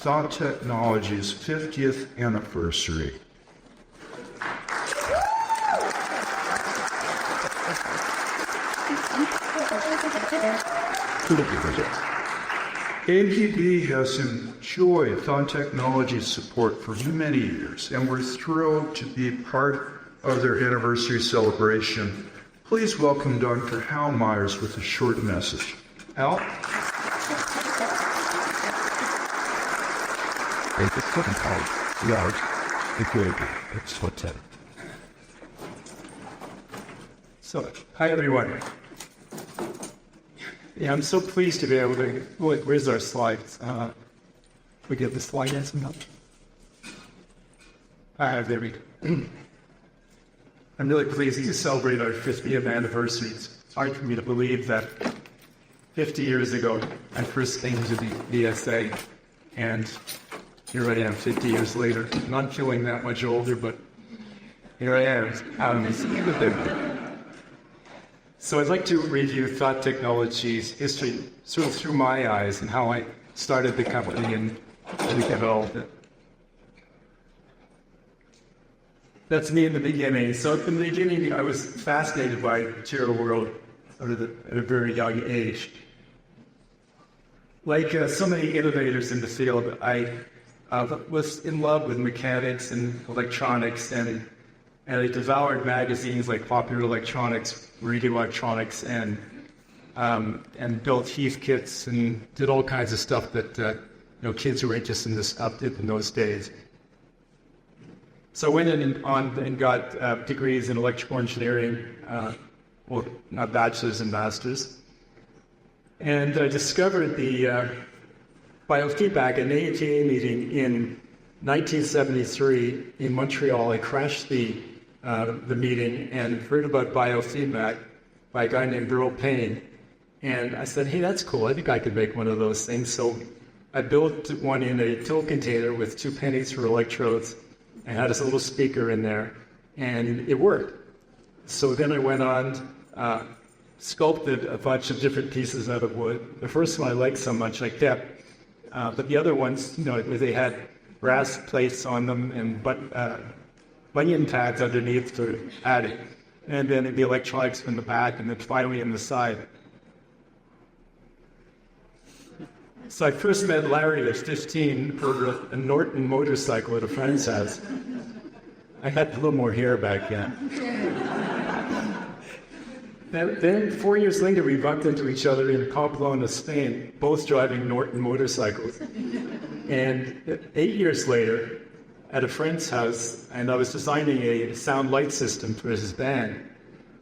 Thought Technology's 50th anniversary. AAPB has enjoyed Thought Technology's support for many years, and we're thrilled to be part of their anniversary celebration. Please welcome Dr. Hal Myers with a short message. Hal? So, hi everyone. Yeah, I'm so pleased to be able to. Where's our slides? We get the slide answer up. There we go. I'm really pleased to celebrate our 50th anniversary. It's hard for me to believe that 50 years ago I first came to the BSA, and here I am 50 years later. Not feeling that much older, but here I am. So I'd like to review Thought Technology's history sort of through my eyes and how I started the company and developed it. That's me in the beginning. So at the beginning, I was fascinated by the material world at a very young age. Like so many innovators in the field, I was in love with mechanics and electronics, and I devoured magazines like Popular Electronics, Radio Electronics, and built Heath kits and did all kinds of stuff that kids who were interested in this stuff did in those days. So I went on and got degrees in electrical engineering, not bachelor's and master's, and I discovered the biofeedback, an AAPA meeting in 1973 in Montreal. I crashed the meeting and heard about biofeedback by a guy named Earl Payne. And I said, hey, that's cool. I think I could make one of those things. So I built one in a pill container with 2 pennies for electrodes. I had this little speaker in there, and it worked. So then I went on, sculpted a bunch of different pieces out of wood. The first one I liked so much I kept, but the other ones, they had brass plates on them and bunion pads underneath for adding, and then the electronics in the back, and then finally in the side. So I first met Larry at 15 for a Norton motorcycle at a friend's house. I had a little more hair back then. Then 4 years later, we bumped into each other in Pamplona, Spain, both driving Norton motorcycles. And 8 years later, at a friend's house, and I was designing a sound light system for his band.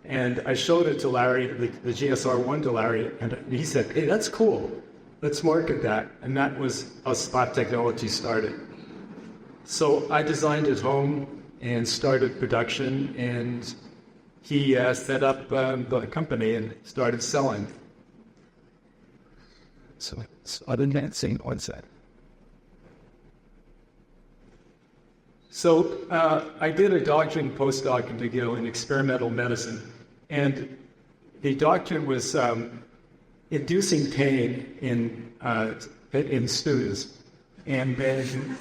And I showed it to Larry, the GSR-1 to Larry, and he said, hey, that's cool. Let's market that. And that was how Thought Technology started. So I designed at home and started production, and he set up the company and started selling. So other than saying what's that? So I did a doctorate and postdoc in McGill in experimental medicine, and the doctor was inducing pain in students, and then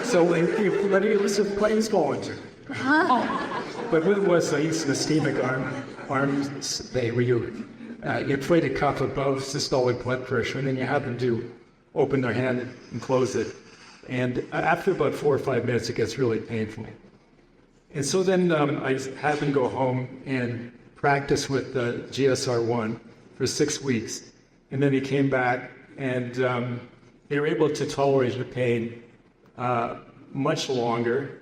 so everybody was planes going to. But what it was, I used an ischemic arms day where you inflate a cuff above systolic blood pressure, and then you have them to open their hand and close it. And after about 4 or 5 minutes, it gets really painful. And so then I had them go home and practice with the GSR-1 for 6 weeks. And then he came back, and they were able to tolerate the pain much longer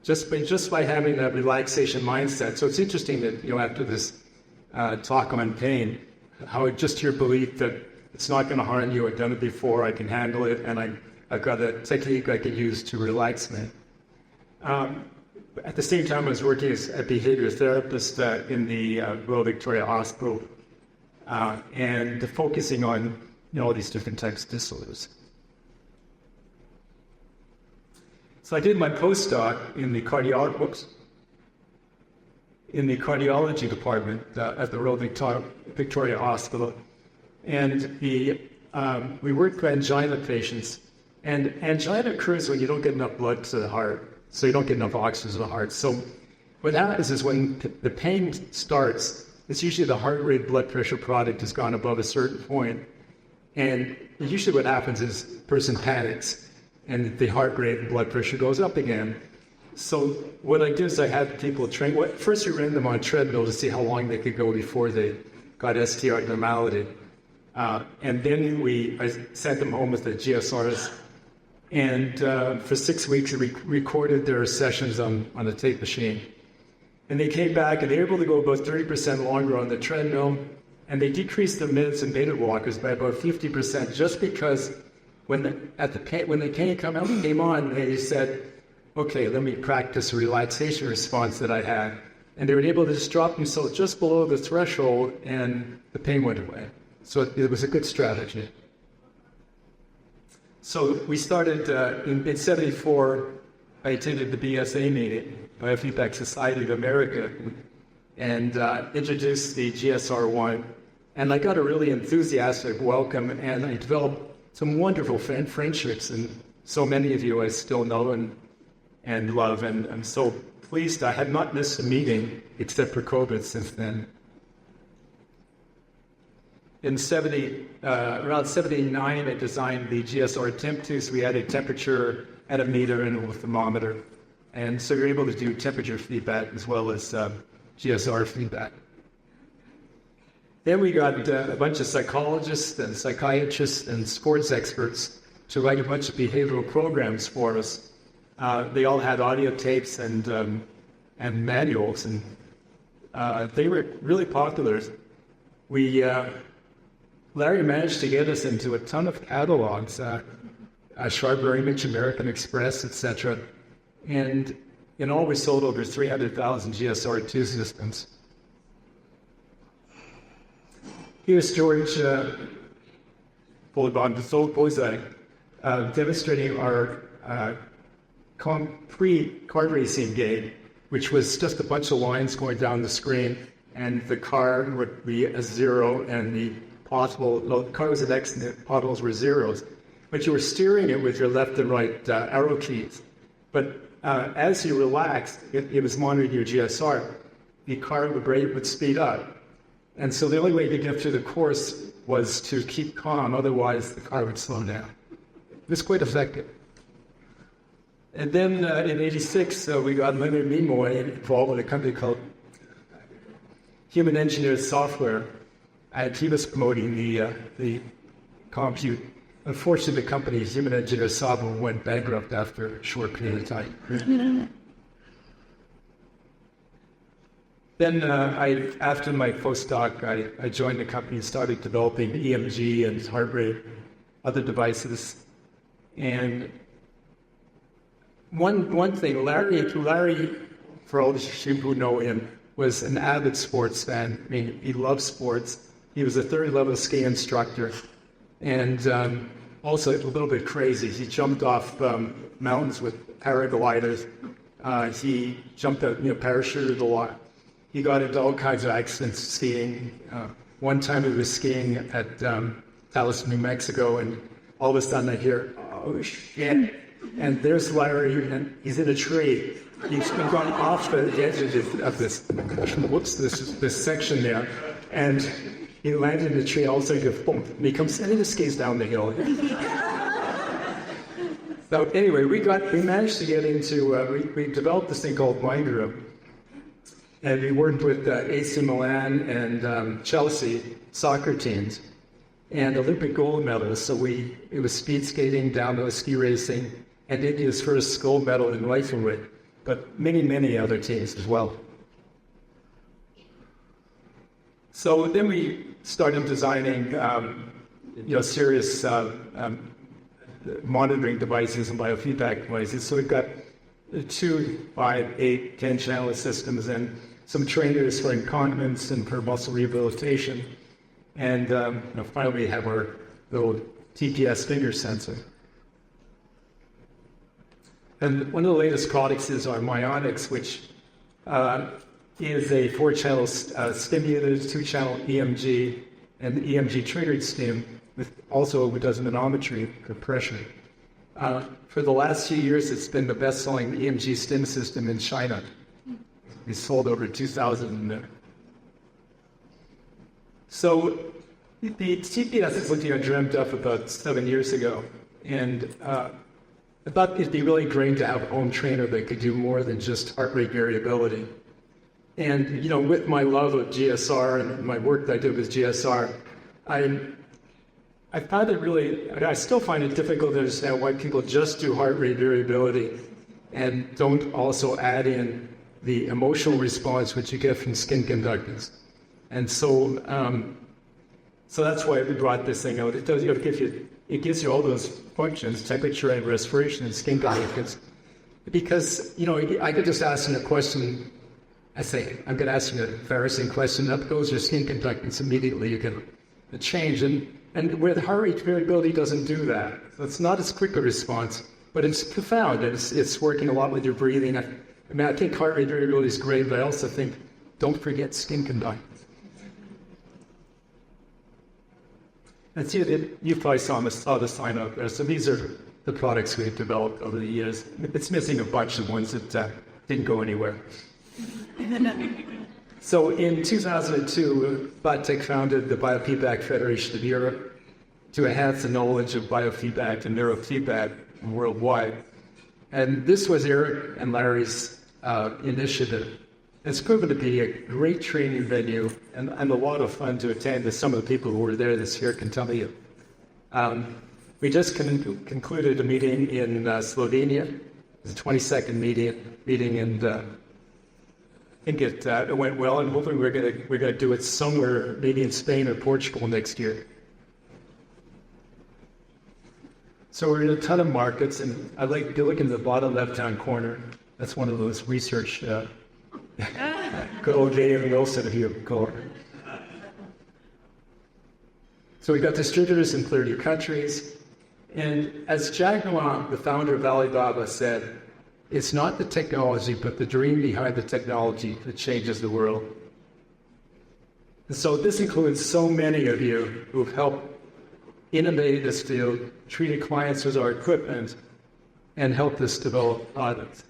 just by having that relaxation mindset. So it's interesting that, after this talk on pain, how just your belief that it's not going to harm you, I've done it before, I can handle it, and I've got a technique I could use to relax me. At the same time, I was working as a behavior therapist in the Royal Victoria Hospital, and focusing on all these different types of disorders. So I did my postdoc in the cardiology department at the Royal Victoria Hospital, and we worked with angina patients And angina occurs when you don't get enough blood to the heart, so you don't get enough oxygen to the heart. So what happens is when the pain starts, it's usually the heart rate blood pressure product has gone above a certain point. And usually what happens is the person panics and the heart rate and blood pressure goes up again. So what I do is I had people train. First, we ran them on a treadmill to see how long they could go before they got ST abnormality. And then I sent them home with the GSRs. And for 6 weeks, we recorded their sessions on the tape machine. And they came back, and they were able to go about 30% longer on the treadmill. And they decreased the minutes and beta walkers by about 50%, just because when the pain came on, they said, okay, let me practice a relaxation response that I had. And they were able to just drop themselves just below the threshold, and the pain went away. So it was a good strategy. So we started in '74. I attended the BSA meeting, Biofeedback Society of America, and introduced the GSR1. And I got a really enthusiastic welcome, and I developed some wonderful friendships, and so many of you I still know and love, and I'm so pleased. I had not missed a meeting except for COVID since then. In around 79, I designed the GSR temp tube. So we had a temperature and a meter and a thermometer. And so you're able to do temperature feedback as well as GSR feedback. Then we got a bunch of psychologists and psychiatrists and sports experts to write a bunch of behavioral programs for us. They all had audio tapes and manuals, and they were really popular. Larry managed to get us into a ton of catalogs, Sharper Image, American Express, etc. And in all, we sold over 300,000 GSR2 systems. Here's George Bullseye demonstrating our pre-car racing game, which was just a bunch of lines going down the screen, and the car would be a 0, and the car was an X, and the potholes were zeros. But you were steering it with your left and right arrow keys. But as you relaxed, it was monitoring your GSR. The car would speed up. And so the only way to get through the course was to keep calm, otherwise the car would slow down. It was quite effective. And then in '86, we got Leonard Nimoy involved with a company called Human Engineered Software. And he was promoting the compute. Unfortunately, the company, Human Engineered Software, went bankrupt after a short period of time. Then after my postdoc, I joined the company and started developing EMG and heart rate, other devices. And one thing, Larry, for all of you who know him, was an avid sports fan. I mean, he loved sports. He was a third-level ski instructor, and also a little bit crazy. He jumped off mountains with paragliders. He jumped out, parachuted a lot. He got into all kinds of accidents skiing. One time he was skiing at Dallas, New Mexico, and all of a sudden I hear, "Oh shit!" And there's Larry, and he's in a tree. He's been gone off the edge of this section there, and he landed in the tree. All of a sudden, boom, and he comes and he just skates down the hill. So anyway, we managed to get into. We developed this thing called Mind Room, and we worked with AC Milan and Chelsea soccer teams, and Olympic gold medalists. So it was speed skating, downhill ski racing, and India's first gold medal in riflery, but many other teams as well. So then we started designing, serious monitoring devices and biofeedback devices. So we've got 2, 5, 8, 10 channel systems, and some trainers for incontinence and for muscle rehabilitation. And finally, we have our little TPS finger sensor. And one of the latest products is our Myonics, which is a 4-channel stimulated, 2-channel EMG, and EMG triggered stim, with also it does manometry for pressure. For the last few years, it's been the best-selling EMG stim system in China. We sold over 2,000. So the TPS is something I dreamt up about 7 years ago, and I thought it'd be really great to have a home trainer that could do more than just heart rate variability. And, with my love of GSR and my work that I did with GSR, I found it I still find it difficult to understand why people just do heart rate variability and don't also add in the emotional response which you get from skin conductance. And so that's why we brought this thing out. It gives you all those functions, temperature and respiration and skin conductance. Because, I could just ask them a question. I say, I'm going to ask you an embarrassing question. Up goes your skin conductance immediately. You get a change. And where the heart rate variability doesn't do that. So it's not as quick a response, but it's profound. It's working a lot with your breathing. I think heart rate variability is great, but I also think don't forget skin conductance. And see, you probably saw the sign up there. So these are the products we've developed over the years. It's missing a bunch of ones that didn't go anywhere. So in 2002, Thought Tech founded the Biofeedback Federation of Europe to enhance the knowledge of biofeedback and neurofeedback worldwide. And this was Eric and Larry's initiative. It's proven to be a great training venue and a lot of fun to attend, as some of the people who were there this year can tell you. We just concluded a meeting in Slovenia. It was a 22nd meeting, and I think it went well, and hopefully we're gonna do it somewhere, maybe in Spain or Portugal next year. So we're in a ton of markets, and I'd like to look in the bottom left-hand corner. That's one of those research, good old J.M. Wilson, if you call it. So we've got distributors in 30 countries, and as Jack Ma, the founder of Alibaba, said, it's not the technology, but the dream behind the technology that changes the world. And so this includes so many of you who've helped innovate this field, treated clients with our equipment, and helped us develop products.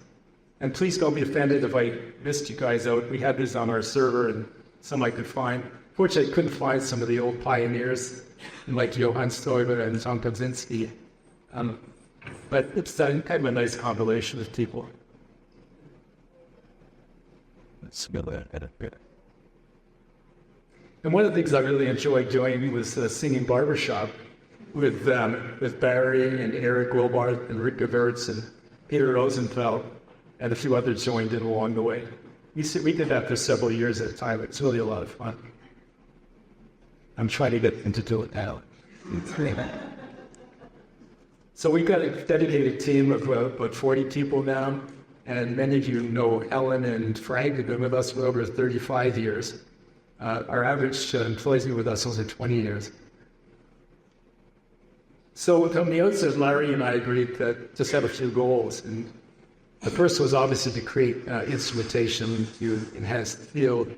And please don't be offended if I missed you guys out. We had this on our server, and some I could find. Fortunately, I couldn't find some of the old pioneers, like Johann Stoiber and Tom Kaczynski. But it's kind of a nice compilation of people. And one of the things I really enjoyed doing was singing barbershop with Barry and Eric Wilbart and Rick Gevirtz and Peter Rosenfeld, and a few others joined in along the way. We did that for several years at a time. It's really a lot of fun. I'm trying to get into do it now. So we've got a dedicated team of about 40 people now, and many of you know Ellen and Frank have been with us for over 35 years. Our average employees with us was 20 years. So from the outset, Larry and I agreed to just have a few goals. And the first was obviously to create instrumentation to enhance the field.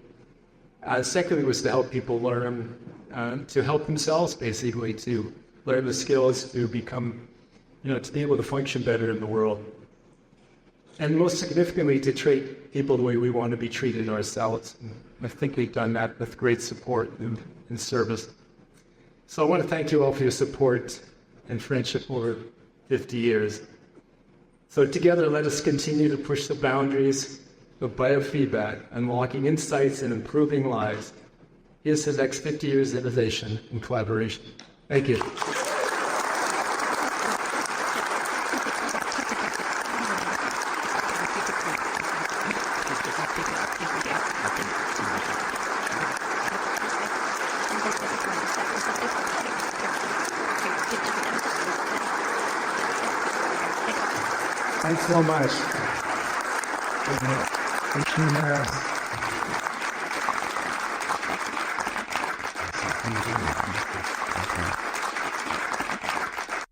Secondly was to help people learn, to help themselves basically, to learn the skills to become, to be able to function better in the world. And most significantly, to treat people the way we want to be treated ourselves. And I think we've done that with great support and service. So I want to thank you all for your support and friendship over 50 years. So together, let us continue to push the boundaries of biofeedback, unlocking insights and improving lives. Here's the next 50 years of innovation and collaboration. Thank you. Thanks so much. Thank you.